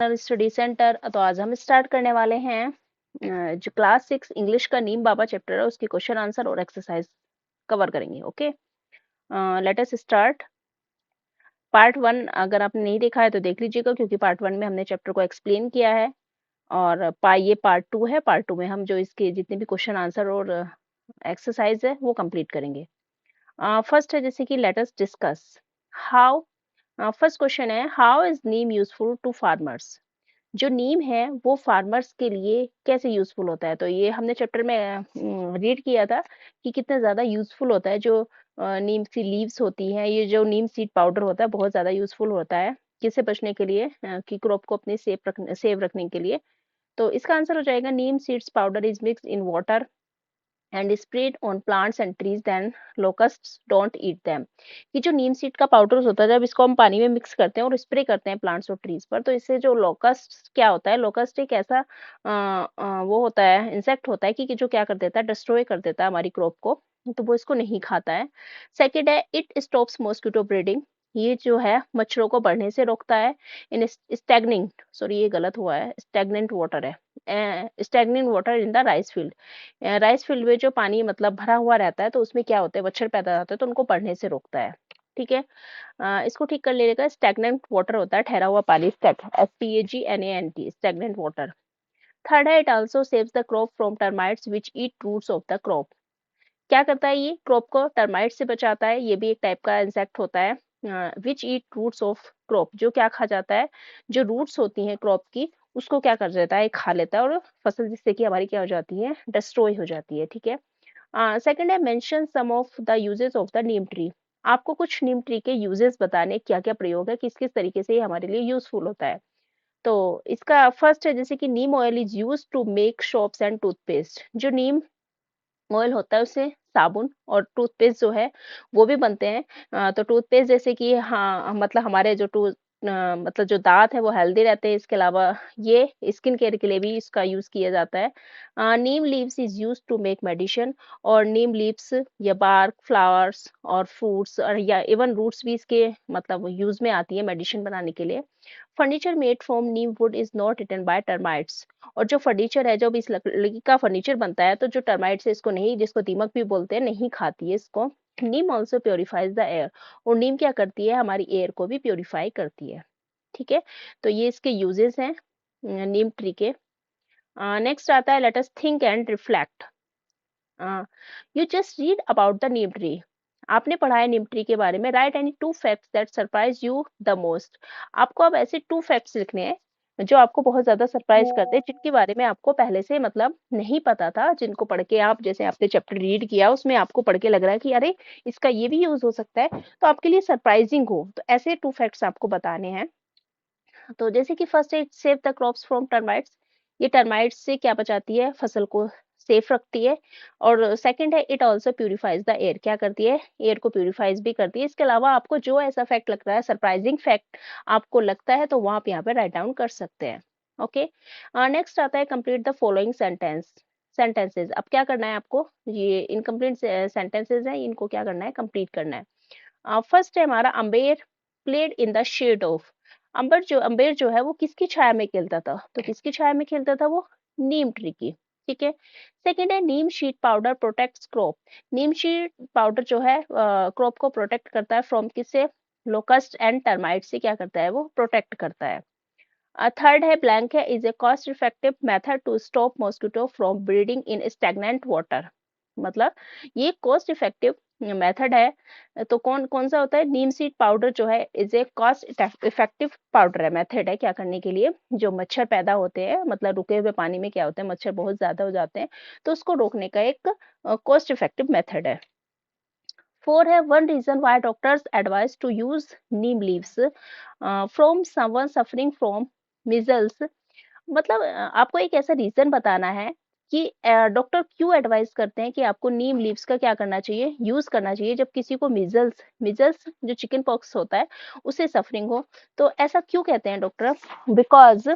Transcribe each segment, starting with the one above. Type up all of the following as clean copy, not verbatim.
Study centre. तो आज हम स्टार्ट करने वाले हैं जो क्लास 6 इंग्लिश का नीम बाबा चैप्टर है उसकी क्वेश्चन आंसर और एक्सरसाइज कवर करेंगे। Okay, let us start. Part 1 अगर आपने नहीं देखा है तो देख लीजिएगा, क्योंकि पार्ट 1 में हमने चैप्टर को एक्सप्लेन किया है, और ये पार्ट 2 है। पार्ट 2 में हम जो इसके जितने भी क्वेश्चन आंसर और एक्सरसाइज है वो कंप्लीट करेंगे। फर्स्ट है जैसे कि let us discuss how. First question है, how is neem useful to farmers. जो नीम है वो फार्मर्स के लिए कैसे यूजफुल होता है। तो ये हमने चैप्टर में रीड किया था कि कितना ज़्यादा यूजफुल होता है। जो नीम की लीव्स होती हैं, ये जो नीम सीड पाउडर होता है बहुत ज़्यादा यूजफुल होता है। किससे बचने के लिए, कि क्रॉप को अपने सेव रखने के लिए। तो इसका आंसर हो जाएगा neem seeds powder is mix in water and spread on plants and trees then locusts don't eat them. कि जो नीम सीड का पाउडर होता है, जब इसको हम पानी में मिक्स करते हैं और स्प्रे करते हैं प्लांट्स और ट्रीज पर, तो इससे जो लोकस्ट क्या होता है, लोकस्ट एक ऐसा वो होता है, इंसेक्ट होता है कि जो क्या कर देता है, डिस्ट्रॉय कर देता है हमारी क्रॉप को। तो वो इसको नहीं खाता है। सेकेंड है, इट स्टॉप्स मॉस्किटो ब्रीडिंग। ये जो है मच्छरों को बढ़ने से रोकता है। इन स्टैग्निंग, सॉरी ये गलत हुआ है, स्टैग्नेंट वाटर है, stagnant water in the rice field. Rice field में जो पानी मतलब भरा हुआ रहता है तो उसमें क्या होता है, मच्छर पैदा होता है, तो उनको बढ़ने से रोकता है। ठीक है, इसको ठीक कर लेगा। स्टैग्नेंट वाटर होता है ठहरा हुआ पानी, SPAGNANT, स्टैग्नेंट वाटर। थर्ड है, it also saves the crop from termites which eat roots of the crop. क्या करता है ये, क्रॉप को टर्माइट से बचाता है। ये भी एक टाइप का इंसेक्ट होता है। विच ईट रूट्स ऑफ क्रॉप, जो क्या खा जाता है, जो रूट्स होती हैं क्रॉप की, उसको क्या कर देता है, खा लेता है, और फसल जिससे कि हमारी क्या हो जाती है, डिस्ट्रॉय हो जाती है। ठीक है, सेकंड है, mention some of the uses of the neem tree. आपको कुछ नीम ट्री के यूजेस बताने, क्या क्या प्रयोग है, किस किस तरीके से ये हमारे लिए यूजफुल होता है। तो इसका फर्स्ट है जैसे कि neem oil is use to make soaps and toothpaste. जो नीम ऑयल होता है उससे साबुन और टूथपेस्ट जो है वो भी बनते हैं। तो टूथपेस्ट जैसे कि, हाँ मतलब हमारे जो मतलब जो दांत है वो हेल्दी रहते हैं। इसके अलावा ये स्किन केयर के लिए भी इसका यूज किया जाता है। Neem leaves is use to make medicine. और नीम लीव्स या बार्क, फ्लावर्स और फ्रूट्स और या इवन रूट्स भी इसके मतलब यूज में आती है मेडिसिन बनाने के लिए। Furniture made from Neem would is not eaten by termites. और जो फर्नीचर है, जो भी इस लकड़ी का फर्नीचर बनता है, तो जो टर्माइट्स है इसको नहीं, जिसको दीमक भी बोलते हैं, नहीं खाती है इसको। नीम ऑल्सो प्योरीफाइज द एयर। और नीम क्या करती है, हमारी एयर को भी प्योरीफाई करती है। ठीक है, तो ये इसके यूजेस हैं नीम ट्री के। नेक्स्ट आता है, let us think and reflect. You just read about the neem tree. आपने पढ़ा है नीम ट्री के बारे में। Right any two facts that surprise you the most. आपको अब ऐसे 2 फैक्ट्स लिखने हैं जो आपको बहुत ज्यादा सरप्राइज करते हैं, जिनके बारे में आपको पहले से मतलब नहीं पता था, जिनको पढ़ के आप, जैसे आपने चैप्टर रीड किया उसमें आपको पढ़ के लग रहा है कि अरे इसका ये भी यूज हो सकता है, तो आपके लिए सरप्राइजिंग हो। तो ऐसे 2 फैक्ट्स आपको बताने हैं। तो जैसे कि फर्स्ट है, save the crops from termites. ये टर्माइट्स से क्या बचाती है, फसल को सेफ रखती है। और सेकंड है, it also purifies the air. क्या करती है, एयर को प्यूरिफाइज भी करती है। इसके अलावा आपको जो ऐसा फैक्ट लग रहा है, सरप्राइजिंग फैक्ट आपको लगता है, तो वो आप यहाँ पे राइट डाउन कर सकते हैं। ओके, नेक्स्ट आता है, कंप्लीट द फॉलोइंग सेंटेंसेस। अब क्या करना है आपको, ये इनकम्प्लीट सेंटेंसेस हैं, इनको क्या करना है, कंप्लीट करना है। फर्स्ट है हमारा, Amber played in the shade of. Amber जो है वो किसकी छाया में खेलता था, तो किसकी छाया में खेलता था वो, नीम ट्री की। ठीक है, सेकंड है, नीम शीट पाउडर प्रोटेक्ट्स क्रॉप। नीम शीट पाउडर जो है क्रॉप को प्रोटेक्ट करता है, फ्रॉम किससे, लोकस्ट एंड टर्माइट से क्या करता है, वो प्रोटेक्ट करता है। थर्ड है, ब्लैंक है, is a cost effective method to stop mosquito from breeding in stagnant water. मतलब ये कॉस्ट इफेक्टिव मेथड है। तो कौन कौन सा होता है, नीम सीड पाउडर जो है is a cost effective powder है, मेथड है क्या करने के लिए, जो मच्छर पैदा होते हैं, मतलब रुके हुए पानी में क्या होता है, मच्छर बहुत ज्यादा हो जाते हैं, तो उसको रोकने का एक कॉस्ट इफेक्टिव मेथड है। फोर है, one reason why doctors advise to use neem leaves from someone suffering from measles. मतलब आपको एक ऐसा रीजन बताना है कि डॉक्टर क्यों एडवाइस करते हैं कि आपको नीम लीव्स का क्या करना चाहिए, यूज करना चाहिए, जब किसी को मिजल्स मिजल्स जो चिकन पॉक्स होता है उससे सफरिंग हो। तो ऐसा क्यों कहते हैं doctor, because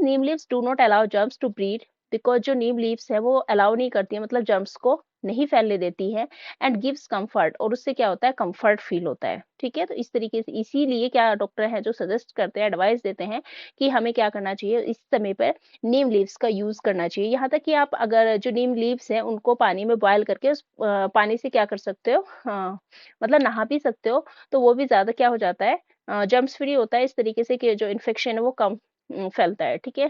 neem leaves do not allow germs to breed. Because जो नीम लीव्स है वो अलाउ नहीं करती है, मतलब जर्म्स को नहीं फैलने देती है, एंड गिव्स कंफर्ट, और उससे क्या होता है, कंफर्ट फील होता है। ठीक है, तो इस तरीके से इसीलिए क्या डॉक्टर है जो सजेस्ट करते हैं, एडवाइस देते हैं कि हमें क्या करना चाहिए, इस समय पर नीम लीव्स का यूज करना चाहिए। यहाँ तक कि आप अगर जो नीम लीव्स हैं उनको पानी में बॉयल करके उस पानी से क्या कर सकते हो, मतलब नहा भी सकते हो, तो वो भी ज्यादा क्या हो जाता है, जर्म्स फ्री होता है, इस तरीके से कि जो इन्फेक्शन है वो कम फैलता है। ठीक है,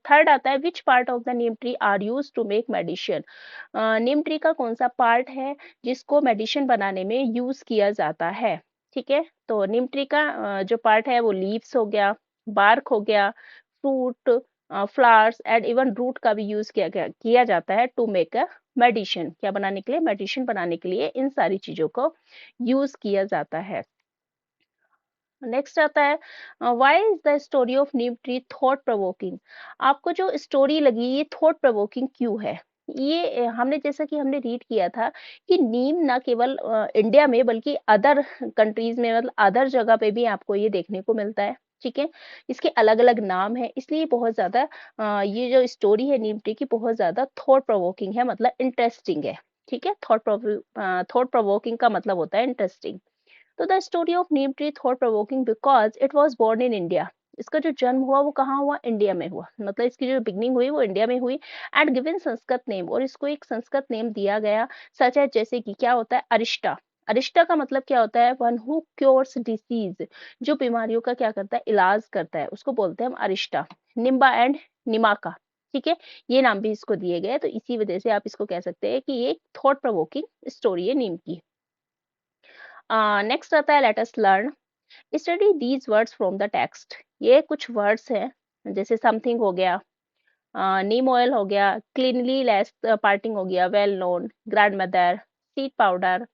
थर्ड आता है, which part of the neem tree are use to make medicine. Neem tree का कौन सा पार्ट है जिसको मेडिसिन बनाने में यूज किया जाता है। ठीक है, तो नीम ट्री का जो पार्ट है वो लीव्स हो गया, बार्क हो गया, fruit, flowers and even root का भी यूज किया जाता है टू मेक अ मेडिसिन। क्या बनाने के लिए, मेडिसिन बनाने के लिए इन सारी चीजों को यूज किया जाता है। नेक्स्ट आता है, why is the story of neem tree thought provoking. आपको जो स्टोरी लगी ये थॉट प्रोवोकिंग क्यों है। ये हमने जैसा कि हमने रीड किया था कि नीम ना केवल इंडिया में बल्कि अदर कंट्रीज में, मतलब अदर जगह पे भी आपको ये देखने को मिलता है। ठीक है, इसके अलग अलग नाम है, इसलिए बहुत ज्यादा ये जो स्टोरी है नीम ट्री की बहुत ज्यादा थॉट प्रोवोकिंग है, मतलब इंटरेस्टिंग है। ठीक है, थॉट प्रोवोकिंग का मतलब होता है इंटरेस्टिंग। तो the story of neem tree thought provoking because it was born in India. इसका जो जन्म हुआ वो कहाँ हुआ, इंडिया में हुआ, मतलब इसकी जो बिगनिंग हुई वो इंडिया में हुई। एंड गिवन संस्कृत नेम, और इसको एक संस्कृत नेम दिया गया, सच है जैसे कि क्या होता है, अरिष्टा। अरिष्टा का मतलब क्या होता है, वन हु क्योर्स डिसीज, जो बीमारियों का क्या करता है, इलाज करता है, उसको बोलते हैं हम अरिष्टा। निम्बा एंड निमाका, ठीक है, ये नाम भी इसको दिए गए, तो इसी वजह से आप इसको कह सकते हैं कि ये थॉट प्रोवोकिंग स्टोरी है नीम की। नेक्स्ट आता है, let us learn study these words from the text. ये कुछ वर्ड्स हैं, जैसे समथिंग हो गया, नीम ऑयल हो गया, क्लीनली लेस पार्टिंग हो गया, well known, grandmother, seed powder,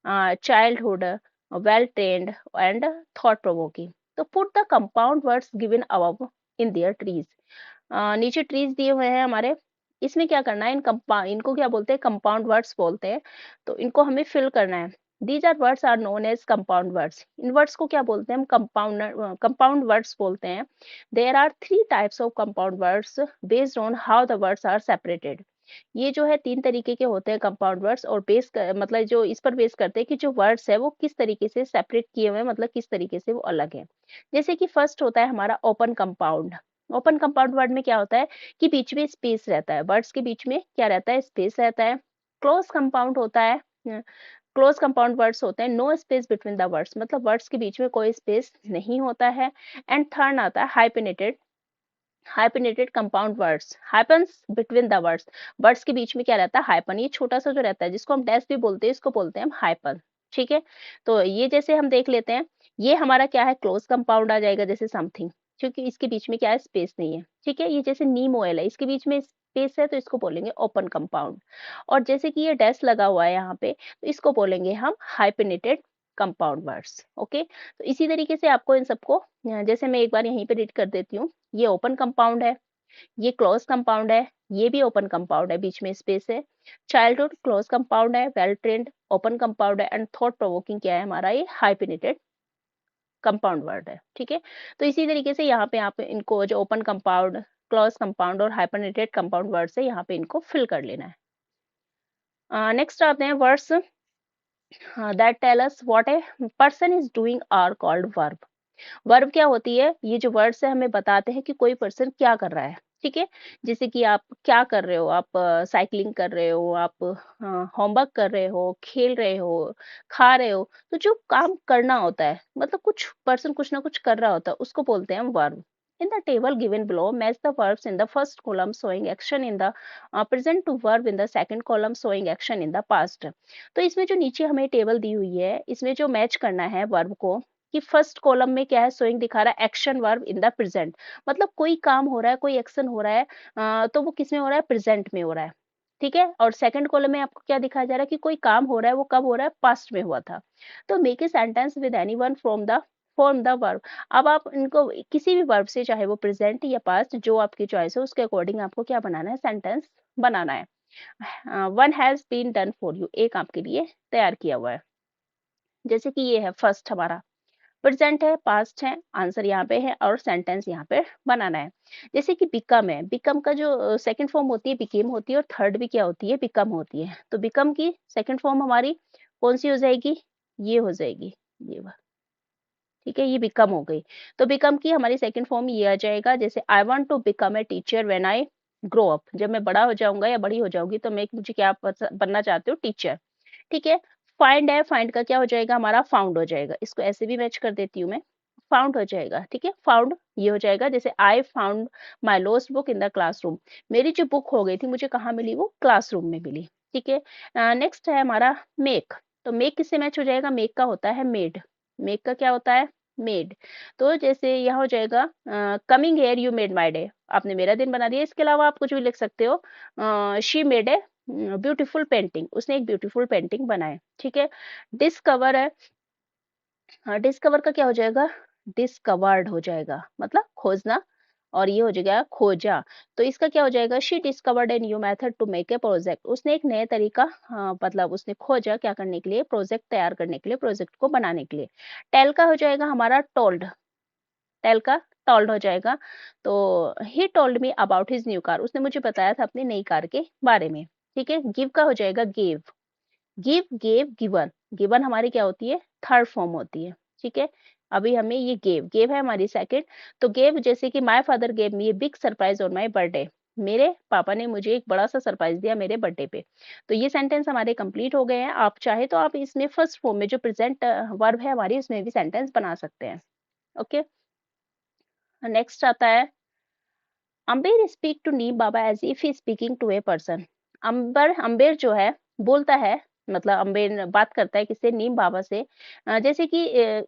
childhood, well trained and thought provoking. तो put the compound words given above in their trees. नीचे ट्रीज दिए हुए हैं हमारे, इसमें क्या करना है, इनको क्या बोलते हैं, कंपाउंड वर्ड्स बोलते हैं, तो इनको हमें फिल करना है। These are words are known as compound words. इन वर्ड्स को क्या बोलते हैं हम, कंपाउंड वर्ड्स बोलते हैं। There are three types of compound words based on how the words are separated. ये जो है तीन तरीके के होते हैं कंपाउंड वर्ड्स, और मतलब जो इस पर बेस करते हैं कि जो वर्ड्स है वो किस तरीके से सेपरेट किए हुए हैं, मतलब किस तरीके से वो अलग है। जैसे कि फर्स्ट होता है हमारा open compound. Open compound word में क्या होता है कि बीच में स्पेस रहता है, वर्ड्स के बीच में क्या रहता है, स्पेस रहता है। क्लोज कंपाउंड होता है, क्लोज कंपाउंड वर्ड्स होते हैं, no space between the words, मतलब वर्ड्स के बीच में कोई स्पेस नहीं होता है। एंड थर्ड आता है hyphenated. Hyphenated compound words, hyphens between the words, words के बीच में क्या रहता है, हाइपन, ये छोटा सा जो रहता है जिसको हम डैश भी बोलते हैं, इसको बोलते हैं हम हाइपन। ठीक है, तो ये जैसे हम देख लेते हैं, ये हमारा क्या है, क्लोज कंपाउंड आ जाएगा, जैसे समथिंग, क्योंकि इसके बीच में क्या है, स्पेस नहीं है। ठीक है, ये जैसे नीम ऑयल है, इसके बीच में स्पेस है, तो इसको बोलेंगे ओपन कंपाउंड। और जैसे कि ये डैश लगा हुआ है यहाँ पे, तो इसको बोलेंगे हम हाइपेनेटेड कंपाउंड वर्ड्स। ओके, तो इसी तरीके से आपको इन सबको जैसे मैं एक बार यहीं पे रीड कर देती हूँ, ये ओपन कंपाउंड है, ये क्लोज कंपाउंड है, ये भी ओपन कंपाउंड है, बीच में स्पेस है। चाइल्डहुड क्लोज कंपाउंड है, वेल ट्रेन्ड ओपन कंपाउंड है, एंड थॉट प्रोवोकिंग क्या है हमारा, ये हाइपेनेटेड कंपाउंड वर्ड है। ठीक है, तो इसी तरीके से यहाँ पे आप इनको जो ओपन कंपाउंड, क्लोज कंपाउंड और हाइपेनेटेड कंपाउंड वर्ड से यहाँ पे इनको फिल कर लेना है। नेक्स्ट आते हैं words that tell us what a person is doing are called verb. Verb क्या होती है, ये जो वर्ड्स है हमें बताते हैं कि कोई पर्सन क्या कर रहा है। ठीक है, जैसे कि आप क्या कर रहे हो, आप साइकिलिंग कर रहे हो, आप होमवर्क कर रहे हो, खेल रहे हो, खा रहे हो, तो जो काम करना होता है, मतलब कुछ पर्सन कुछ ना कुछ कर रहा होता है, उसको बोलते हैं हम verb. In the table given below, match the verbs in the first column showing action in the present to verb in the second column showing action in the past. तो इसमें जो नीचे हमें टेबल दी हुई है, इसमें जो मैच करना है वर्ब को, कि फर्स्ट कॉलम में क्या है, सोइंग दिखा रहा है action verb in the present, मतलब कोई काम हो रहा है, कोई एक्शन हो रहा है, तो वो किस में हो रहा है, प्रेजेंट में हो रहा है। ठीक है, और सेकंड कॉलम में आपको क्या दिखाया जा रहा है कि कोई काम हो रहा है, वो कब हो रहा है, पास्ट में हुआ था। तो make a sentence with anyone from the form the verb. अब आप इनको किसी भी वर्ब से, चाहे वो प्रेजेंट या पास्ट, जो आपकी चॉइस हो उसके अकॉर्डिंग आपको क्या बनाना है, सेंटेंस बनाना है। One has been done for you, एक आपके लिए तैयार किया हुआ है। जैसे कि ये है फर्स्ट हमारा, प्रेजेंट है, पास्ट है, आंसर यहाँ पे है और सेंटेंस यहाँ पे बनाना है। जैसे कि बिकम है, बिकम का जो सेकंड फॉर्म होती है बिकेम होती है और थर्ड भी क्या होती है, बिकम होती है। तो बिकम की सेकंड फॉर्म हमारी कौन सी हो जाएगी, ये हो जाएगी, ये वाला। ठीक है, ये बिकम हो गई। तो बिकम की हमारी सेकंड फॉर्म ये आ जाएगा, जैसे I want to become a teacher when I grow up, जब मैं बड़ा हो जाऊंगा या बड़ी हो जाऊंगी तो मैं मुझे क्या बनना चाहती हूँ, टीचर। ठीक है। फाइंड है, फाइंड का क्या हो जाएगा हमारा, फाउंड हो जाएगा। इसको ऐसे भी मैच कर देती हूँ मैं, फाउंड हो जाएगा। ठीक है, फाउंड ये हो जाएगा, जैसे I found my lost book in the classroom, मेरी जो बुक हो गई थी मुझे कहाँ मिली, वो क्लासरूम में मिली। ठीक है। नेक्स्ट है हमारा मेक। तो मेक किससे मैच हो जाएगा, मेक का होता है मेड, मेक का क्या होता है, मेड। तो जैसे यह हो जाएगा coming here you made my day, आपने मेरा दिन बना दिया। इसके अलावा आप कुछ भी लिख सकते हो, she made a beautiful painting, उसने एक ब्यूटीफुल पेंटिंग बनाए। ठीक है। डिस्कवर है, हाँ डिस्कवर का क्या हो जाएगा, डिस्कवर्ड हो जाएगा, मतलब खोजना। और ये हो जाएगा खोजा। तो इसका क्या हो जाएगा, she discovered a new method to make a project, उसने एक नया तरीका, हाँ मतलब उसने खोजा क्या करने के लिए, प्रोजेक्ट तैयार करने के लिए, प्रोजेक्ट को बनाने के लिए। टेल का हो जाएगा हमारा टोल्ड, टेल का टोल्ड हो जाएगा। तो he told me about his new car, उसने मुझे बताया था अपनी नई कार के बारे में। ठीक है। गिव का हो जाएगा gave, give gave given, given हमारी क्या होती है, थर्ड फॉर्म होती है। ठीक है। अभी हमें ये गेव, गेव है हमारी सेकंड। तो गेव जैसे कि my father gave me a big surprise on my birthday, मेरे पापा ने मुझे एक बड़ा सा सरप्राइज दिया मेरे बर्थडे पे। तो ये सेंटेंस हमारे कंप्लीट हो गए हैं। आप चाहे तो आप इसमें फर्स्ट फॉर्म में जो प्रेजेंट वर्ब है हमारी उसमें भी सेंटेंस बना सकते हैं। ओके। नेक्स्ट आता है, Amber speak to neem Baba as if he speaking to a person. Amber जो है बोलता है, मतलब अम्बेर बात करता है किससे, नीम बाबा से, जैसे कि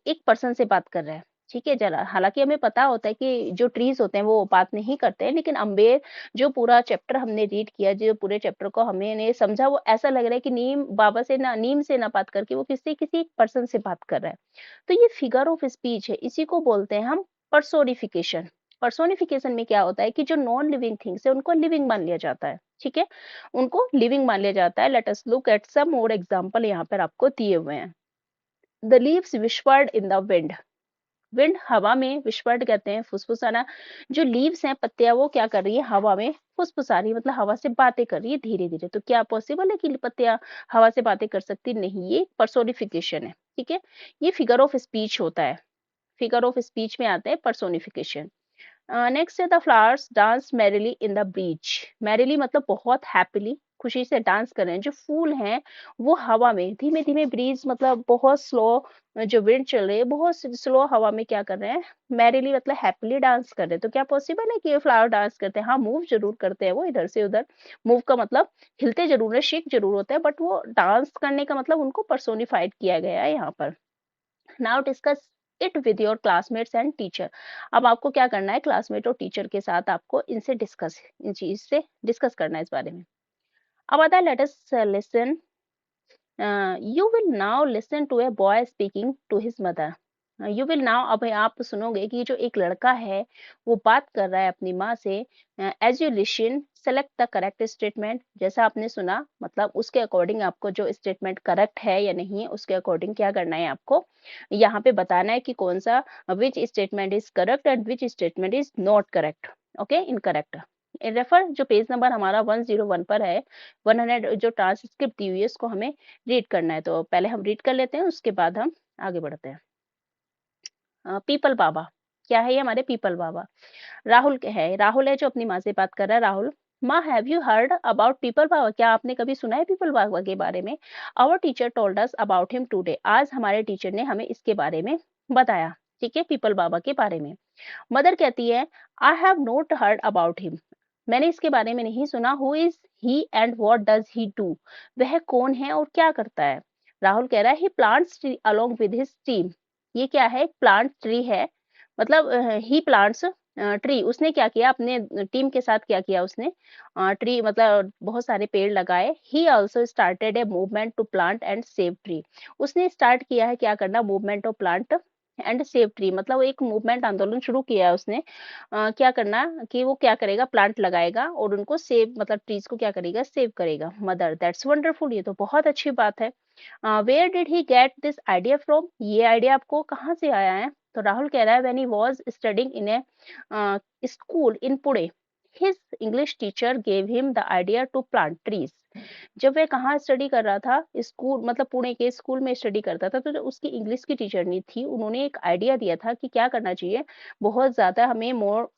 एक पर्सन से बात कर रहा है। ठीक है। जरा हालांकि हमें पता होता है कि जो ट्रीज होते हैं वो बात नहीं करते हैं, लेकिन अम्बेर जो पूरा चैप्टर हमने रीड किया, जो पूरे चैप्टर को हमने समझा, वो ऐसा लग रहा है कि नीम बाबा से ना, नीम से ना बात करके वो किसी पर्सन से बात कर रहा है। तो ये फिगर ऑफ स्पीच है, इसी को बोलते हैं हम पर्सोनिफिकेशन। पर्सोनिफिकेशन में क्या होता है कि जो नॉन लिविंग थिंग्स है उनको लिविंग मान लिया जाता है। ठीक है, उनको लिविंग मान लिया जाता है। Let us look at some more example, यहाँ पर आपको दिए हुए हैं। The leaves whispered in the wind, wind हवा में, विस्पर्ड कहते हैं फुसफुसाना। जो लीव्स हैं, पत्तियां, वो क्या कर रही है, हवा में फुसफुसा रही है, मतलब हवा से बातें कर रही है धीरे धीरे। तो क्या पॉसिबल है कि पत्तियां हवा से बातें कर सकती, नहीं, ये पर्सोनिफिकेशन है। ठीक है, ये फिगर ऑफ स्पीच होता है, फिगर ऑफ स्पीच में आता है पर्सोनिफिकेशन। नेक्स्ट है the flowers dance merrily in the breeze, merrily मतलब बहुत हैप्पीली, खुशी से डांस कर रहे हैं। जो फूल हैं वो हवा में धीमे धीमे, ब्रीज मतलब बहुत स्लो, जो विंड चल रही है बहुत स्लो हवा में क्या कर रहे हैं, मैरिली मतलब हैप्पीली डांस कर रहे हैं। तो क्या पॉसिबल है कि ये फ्लावर डांस करते हैं, हाँ मूव जरूर करते हैं वो इधर से उधर। मूव का मतलब हिलते जरूर है, शेक जरूर होता है, बट वो डांस करने का मतलब उनको पर्सोनिफाइड किया गया है यहाँ पर। Now discuss it with your classmates and teacher, अब आपको क्या करना है, क्लासमेट और टीचर के साथ आपको इनसे डिस्कस, इन चीज से डिस्कस करना है इस बारे में। अब आता है let us listen, you will now listen to a boy speaking to his mother. You will now, अब आप सुनोगे कि जो एक लड़का है वो बात कर रहा है अपनी माँ से। As you listen select the correct statement, जैसा आपने सुना मतलब उसके अकॉर्डिंग आपको जो स्टेटमेंट करेक्ट है या नहीं है उसके अकॉर्डिंग क्या करना है, आपको यहाँ पे बताना है कि कौन सा, which statement is correct and which statement is not correct, okay, incorrect. Refer जो पेज नंबर हमारा 101 पर है, 100 जो ट्रांसक्रिप्ट दी हुई है उसको हमें रीड करना है। तो पहले हम रीड कर लेते हैं, उसके बाद हम आगे बढ़ते हैं। पीपल बाबा, क्या है ये हमारे पीपल बाबा, राहुल के है, राहुल है जो अपनी माँ से बात कर रहा है। राहुल, माँ have you heard about Peepal Baba, क्या आपने कभी सुना है पीपल बाबा के बारे में। Our teacher told us about him today, आज हमारे टीचर ने हमें इसके बारे में बताया। ठीक है, पीपल बाबा के बारे में। मदर कहती है, I have not heard about him, मैंने इसके बारे में नहीं सुना। Who is he and what does he do, वह कौन है और क्या करता है। राहुल कह रहा है, he plants tree along with his team, ये क्या है, प्लांट ट्री है, मतलब ही प्लांट्स ट्री, उसने क्या किया अपने टीम के साथ, क्या किया उसने, ट्री मतलब बहुत सारे पेड़ लगाए। He also started a movement to plant and save tree, उसने स्टार्ट किया है क्या करना, movement of plant and save tree, मतलब एक मूवमेंट आंदोलन शुरू किया है उसने। क्या करना कि वो क्या करेगा, प्लांट लगाएगा और उनको सेव, मतलब ट्रीज को क्या करेगा, सेव करेगा। मदर, दैट्स वंडरफुल, ये तो बहुत अच्छी बात है। Where did he get this idea from, ये आइडिया आपको कहाँ से आया है? तो राहुल कह रहा है when he was studying in a school in Pune, his English teacher gave him the idea to plant trees. जब वह कहाँ स्टडी कर रहा था, स्कूल मतलब पुणे के स्कूल में स्टडी करता था, तो जो उसकी इंग्लिश की टीचर नहीं थी, उन्होंने एक आइडिया दिया था कि क्या करना चाहिए, बहुत ज्यादा हमें मोर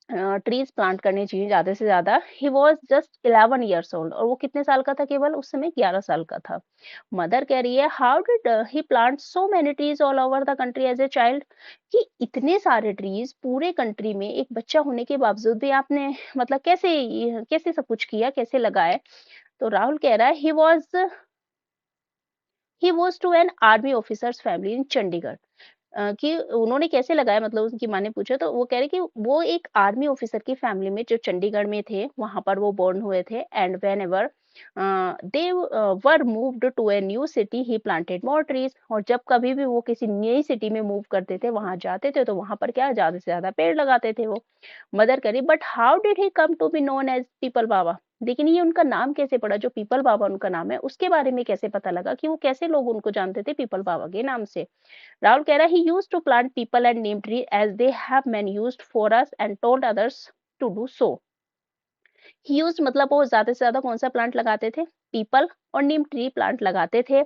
ट्रीज प्लांट करने चाहिए, ज्यादा से ज्यादा। He was just 11 years old, और वो कितने साल का था, केवल उस समय 11 साल का था। मदर कह रही है how did he plant so many trees all over the country as a child, कि इतने सारे ट्रीज पूरे कंट्री में एक बच्चा होने के बावजूद भी आपने मतलब कैसे कैसे सब कुछ किया, कैसे लगाए? तो राहुल कह रहा है he was to an army officers family in Chandigarh. कि उन्होंने कैसे लगाया, मतलब उनकी माँ ने पूछा, तो वो कह रहे कि वो एक आर्मी ऑफिसर की फैमिली में जो चंडीगढ़ में थे, वहां पर वो बोर्न हुए थे। And whenever they were moved to a new city he planted more trees, और जब कभी भी वो किसी नई सिटी में मूव करते थे, वहां जाते थे, तो वहां पर क्या ज्यादा से ज्यादा पेड़ लगाते थे वो। मदर करी but how did he come to be known as Peepal Baba, लेकिन ये उनका नाम कैसे पड़ा, जो पीपल बाबा उनका नाम है, उसके बारे में कैसे पता लगा कि वो कैसे लोग उनको जानते थे पीपल बाबा के नाम से? राहुल कह रहा है he used to plant people and neem tree as they have men used for us and told others to do so. He used मतलब वो ज्यादा से ज्यादा कौन सा प्लांट लगाते थे, पीपल और नीम ट्री प्लांट लगाते थे।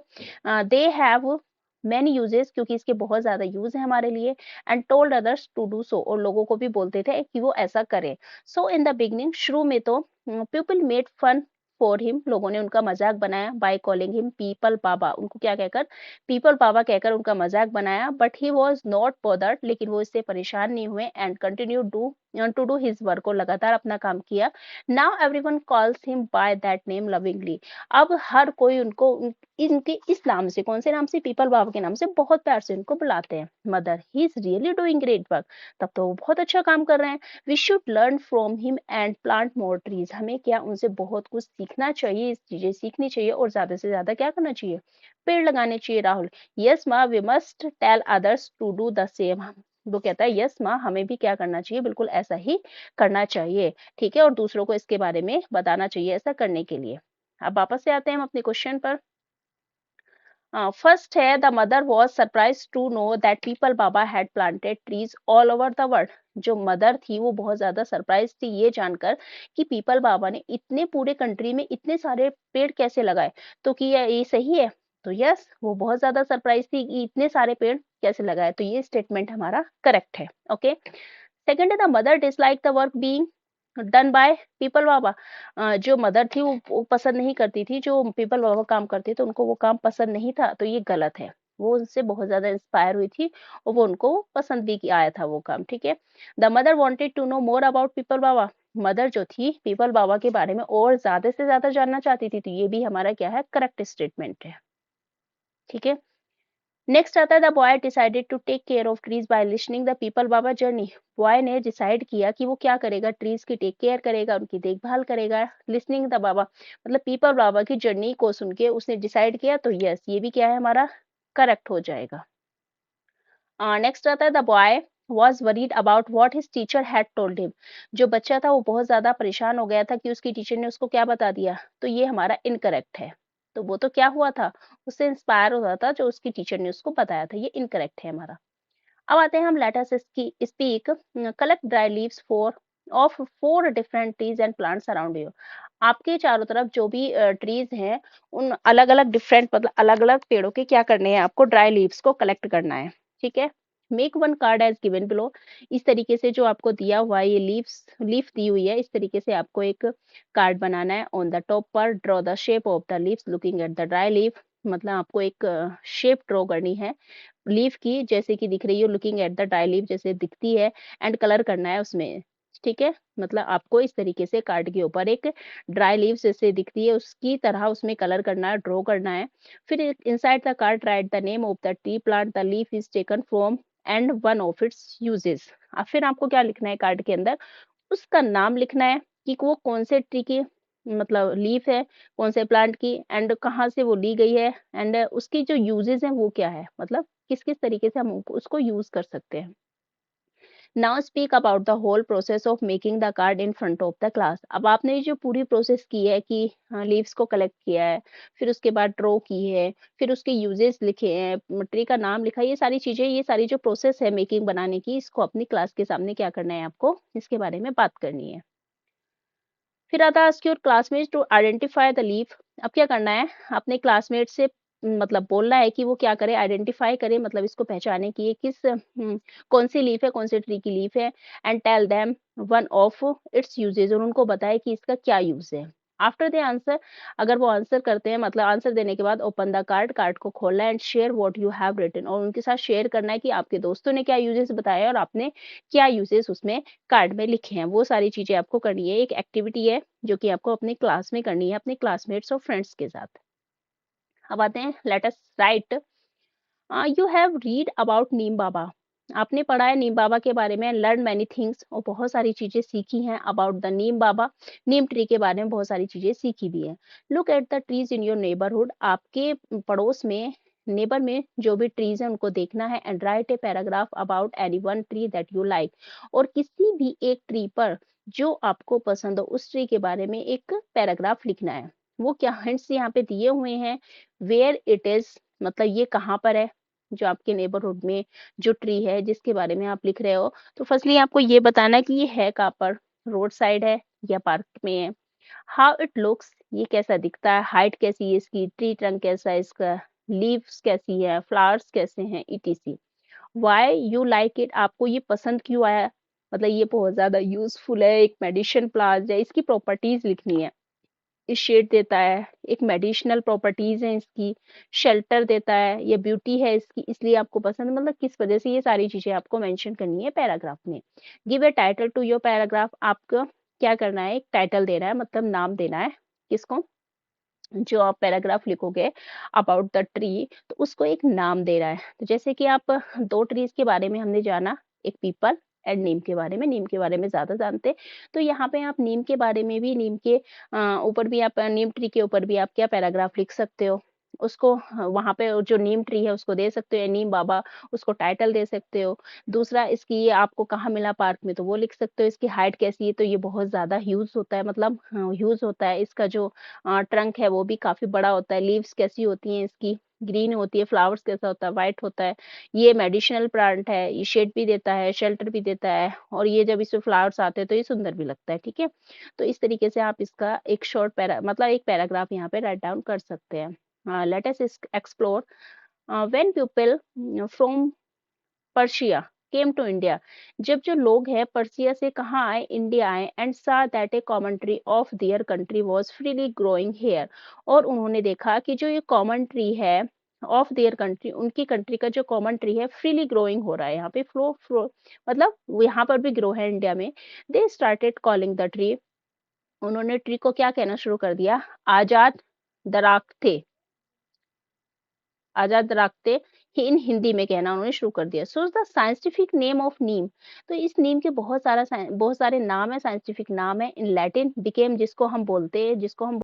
दे हैव मैनी यूजेस, क्योंकि इसके बहुत ज्यादा यूज है हमारे लिए। And told others to do so, और लोगों को भी बोलते थे कि वो ऐसा करें। सो इन द बिगनिंग, शुरू में तो people made fun for him, लोगों ने उनका मजाक बनाया, by calling him Peepal Baba, उनको क्या कहकर, पीपल बाबा कहकर उनका मजाक बनाया। But he was not bothered, लेकिन वो इससे परेशान नहीं हुए। And continue to do his work, और लगातार अपना काम किया। Now everyone calls him by that name lovingly, अब हर कोई उनको इनके इस नाम से, कौन से नाम से, पीपल बाबा के नाम से बहुत प्यार से उनको बुलाते हैं। Mother, he is really doing great work, तब तो वो बहुत अच्छा काम कर रहे हैं। We should learn from him and plant more trees, हमें क्या उनसे बहुत कुछ सीखना चाहिए, इस चीजें सीखनी चाहिए, और ज्यादा से ज्यादा क्या करना चाहिए, पेड़ लगाने चाहिए। राहुल, यस माँ, we must tell others to do the same, वो कहता है यस माँ, हमें भी क्या करना चाहिए, बिल्कुल ऐसा ही करना चाहिए। ठीक है, और दूसरों को इसके बारे में बताना चाहिए ऐसा करने के लिए। अब वापस से आते हैं हम अपने क्वेश्चन पर। फर्स्ट है the mother was surprise to know that Peepal Baba had planted trees all over the world, जो मदर थी वो बहुत ज्यादा सरप्राइज थी ये जानकर कि पीपल बाबा ने इतने पूरे कंट्री में इतने सारे पेड़ कैसे लगाए। तो कि ये सही है, तो यस, वो बहुत ज्यादा सरप्राइज थी कि इतने सारे पेड़ कैसे लगाए, तो ये स्टेटमेंट हमारा करेक्ट है। ओके, सेकंड है the mother dislike the work being done by Peepal Baba, जो मदर थी वो पसंद नहीं करती थी, जो पीपल बाबा काम करते तो उनको वो काम पसंद नहीं था, तो ये गलत है। वो उनसे बहुत ज्यादा इंस्पायर हुई थी, और वो उनको पसंद भी आया था वो काम। ठीक है, the mother wanted to know more about Peepal Baba, mother जो थी पीपल बाबा के बारे में और ज्यादा से ज्यादा जानना चाहती थी, तो ये भी हमारा क्या है, करेक्ट स्टेटमेंट है। ठीक है, नेक्स्ट आता है the boy decided to take care of trees by listening the Peepal Baba journey, boy ने डिसाइड किया कि वो क्या करेगा, ट्रीज की टेक केयर करेगा, उनकी देखभाल करेगा। लिसनिंग द बाबा मतलब पीपल बाबा की जर्नी को सुन के उसने डिसाइड किया, तो यस, ये भी क्या है हमारा, करेक्ट हो जाएगा। नेक्स्ट आता है the boy was worried about what his teacher had told him, जो बच्चा था वो बहुत ज्यादा परेशान हो गया था कि उसकी टीचर ने उसको क्या बता दिया, तो ये हमारा इनकरेक्ट है। तो वो तो क्या हुआ था, उससे इंस्पायर हो रहा था, जो उसकी टीचर ने उसको बताया था, ये इनकरेक्ट है हमारा। अब आते हैं हम let us speak collect dry leaves for of 4 different trees and plants around you, आपके चारों तरफ जो भी ट्रीज हैं, उन अलग अलग डिफरेंट मतलब अलग अलग पेड़ों के क्या करने हैं, आपको ड्राई लीव्स को कलेक्ट करना है। ठीक है, make one card as given below, इस तरीके से जो आपको दिया हुआ है, ये लीफ दी हुई है, इस तरीके से आपको एक कार्ड बनाना है। ऑन द टॉप पर draw the shape of the leaves looking at the dry leaf, मतलब आपको एक शेप ड्रॉ करनी है लीफ की, जैसे कि दिख रही है, looking at the dry leaf जैसे दिखती है, एंड कलर करना है उसमें। ठीक है, मतलब आपको इस तरीके से कार्ड के ऊपर एक ड्राई लीव्स जैसे दिखती है उसकी तरह उसमें कलर करना है, ड्रॉ करना है। फिर inside the card right the name of the tree plant the leaf is taken from and one of it's uses, फिर आपको क्या लिखना है कार्ड के अंदर, उसका नाम लिखना है कि वो कौन से ट्री की मतलब लीफ है कौन से प्लांट की, एंड कहाँ से वो ली गई है, एंड उसकी जो यूजेस हैं वो क्या है, मतलब किस किस तरीके से हम उसको यूज कर सकते हैं। Now speak about the whole process of making the card in front of the class. अब आपने ये जो पूरी प्रोसेस की है कि लीव्स को कलेक्ट किया है, फिर उसके बाद ड्रॉ की है, फिर उसके यूजेस लिखे हैं, ट्री का नाम लिखा है, ये सारी चीजें, ये सारी जो प्रोसेस है मेकिंग बनाने की, इसको अपनी क्लास के सामने क्या करना है, आपको इसके बारे में बात करनी है। फिर आता है ask your classmates to identify the leaf. अब क्या करना है, अपने क्लासमेट से मतलब बोलना है कि वो क्या करे, आइडेंटिफाई करे, मतलब इसको पहचाने कि ये कौन सी लीफ है, कौन से ट्री की लीफ है, and tell them one of its uses, और उनको बताए कि इसका क्या यूज है। आफ्टर द आंसर, अगर वो आंसर करते हैं, मतलब आंसर देने के बाद ओपन द कार्ड, कार्ड को खोलना है, and share what you have written, और उनके साथ शेयर करना है कि आपके दोस्तों ने क्या यूजेस बताया और आपने क्या यूजेस उसमें कार्ड में लिखे हैं। वो सारी चीजें आपको करनी है, एक एक्टिविटी है जो कि आपको अपनी क्लास में करनी है अपने क्लासमेट्स और फ्रेंड्स के साथ। अब आते हैं, let us write, you have read about Neem Baba. आपने पढ़ा है नीम बाबा के बारे में, लर्न मैनी थिंग्स, और बहुत सारी चीजें सीखी हैं about the Neem Baba, Neem tree के बारे में बहुत सारी चीजें सीखी भी हैं। Look at the trees in your neighbourhood, आपके पड़ोस में, नेबर में जो भी ट्रीज हैं उनको देखना है, and right a paragraph about any one tree that you like, और किसी भी एक ट्री पर जो आपको पसंद हो उस ट्री के बारे में एक पैराग्राफ लिखना है। वो क्या हिंट्स यहाँ पे दिए हुए हैं, वेयर इट इज, मतलब ये कहाँ पर है, जो आपके नेबरहुड में जो ट्री है जिसके बारे में आप लिख रहे हो, तो फर्स्टली आपको ये बताना है कि ये है कहाँ पर, रोड साइड है या पार्क में है। हाउ इट लुक्स, ये कैसा दिखता है, हाइट कैसी है इसकी, ट्री ट्रंक कैसा है इसका, लीव्स कैसी है, फ्लावर्स कैसे हैं, etc. Why you like it, आपको ये पसंद क्यों आया, मतलब ये बहुत ज्यादा यूजफुल है, एक मेडिसिन प्लांट है, इसकी प्रॉपर्टीज लिखनी है। शेड देता है, एक मेडिसिनल प्रॉपर्टीज है इसकी, शेल्टर देता है, ये ब्यूटी है इसकी इसलिए आपको पसंद, मतलब किस वजह से, ये सारी चीजें आपको मेंशन करनी है पैराग्राफ में। Give a title to your paragraph, आपको क्या करना है, एक टाइटल देना है, मतलब नाम देना है किसको, जो आप पैराग्राफ लिखोगे अबाउट द ट्री, तो उसको एक नाम दे रहा है। तो जैसे कि आप दो ट्रीज के बारे में हमने जाना, एक पीपल एंड नीम के बारे में, नीम के बारे में ज्यादा जानते, तो यहाँ पे आप नीम के बारे में भी, नीम के ऊपर भी आप, नीम ट्री के ऊपर भी आप क्या पैराग्राफ लिख सकते हो, उसको वहां पे जो नीम ट्री है उसको दे सकते हो, या नीम बाबा उसको टाइटल दे सकते हो। दूसरा, इसकी ये आपको कहाँ मिला पार्क में, तो वो लिख सकते हो। इसकी हाइट कैसी है, तो ये बहुत ज्यादा ह्यूज होता है, मतलब ह्यूज होता है, इसका जो ट्रंक है वो भी काफी बड़ा होता है। लीव्स कैसी होती हैं इसकी, ग्रीन होती है। फ्लावर्स कैसा होता है, व्हाइट होता है। ये मेडिसिनल प्लांट है, ये शेड भी देता है, शेल्टर भी देता है, और ये जब इसमें फ्लावर्स आते हैं तो ये सुंदर भी लगता है। ठीक है, तो इस तरीके से आप इसका एक शॉर्ट मतलब एक पैराग्राफ यहाँ पे राइट डाउन कर सकते हैं। Let us explore, when people from Persia came to India, जब जो लोग हैं पर्सिया से कहाँ आए, इंडिया आए, and saw that a common tree of their country was freely growing here, और उन्होंने देखा कि जो ये कॉमन ट्री है ऑफ देयर कंट्री, उनकी कंट्री का जो कॉमन ट्री है फ्रीली ग्रोइंग हो रहा है, यहाँ पे फ्लो फ्लो, मतलब यहाँ पर भी ग्रो है इंडिया में। They started calling the tree, उन्होंने ट्री को क्या कहना शुरू कर दिया, आजाद दराक्ते, आजाद रखते ही, इन हिंदी में कहना उन्होंने शुरू कर दिया। So the scientific name of neem, तो इस नीम के बहुत सारे नाम है, साइंटिफिक नाम है इन लैटिन, बिकेम जिसको हम बोलते हैं, जिसको हम